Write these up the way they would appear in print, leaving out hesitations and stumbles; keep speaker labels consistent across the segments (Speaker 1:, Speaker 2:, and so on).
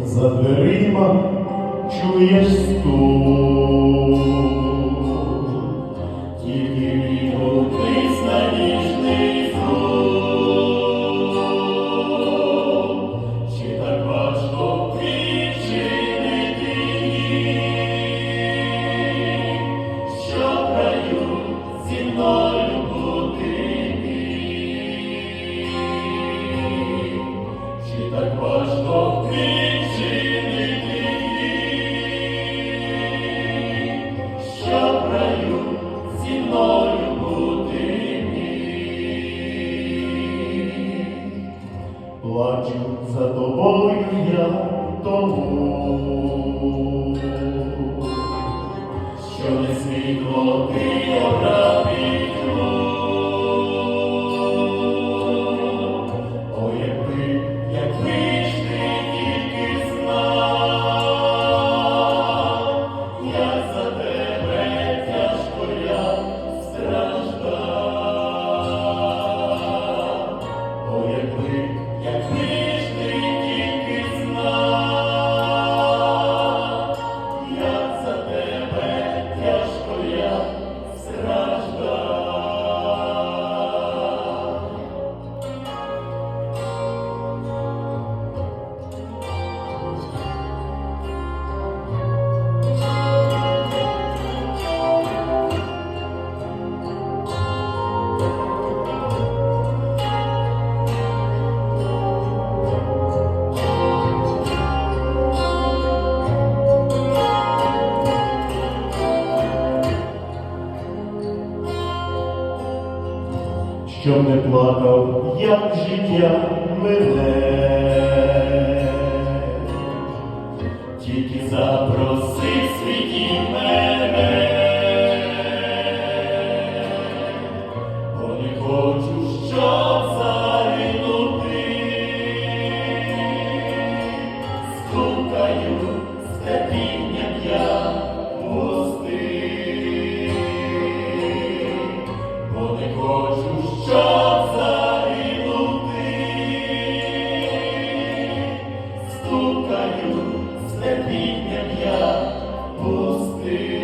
Speaker 1: за дверима чуєш стук, тільки відгукнись на ніжний звук. Чи так важко відчинити їх, що в раю зі мною бути міг? Чи так важко відчинити їх, що в раю зі мною бути міг? Плачу за тобою я тому, що не світло ти обрати тьму. О, якби ж ти тільки знав, як за тебе тяжко я страждав. О, якби ж ти тільки знав, як за тебе тяжко я страждав. Щоб не плакав, як життя мене, тільки запроси світі мене, бо не хочу, щоб загинути. Стукаю з терпінням я пустий, бо не хочу, щоб загинути. Стукаю з терпінням я пустий.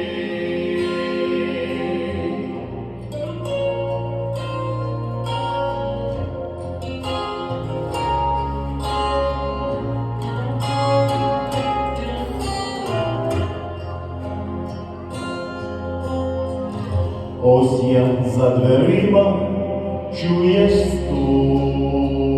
Speaker 1: Ось я за дверима чуєш стук,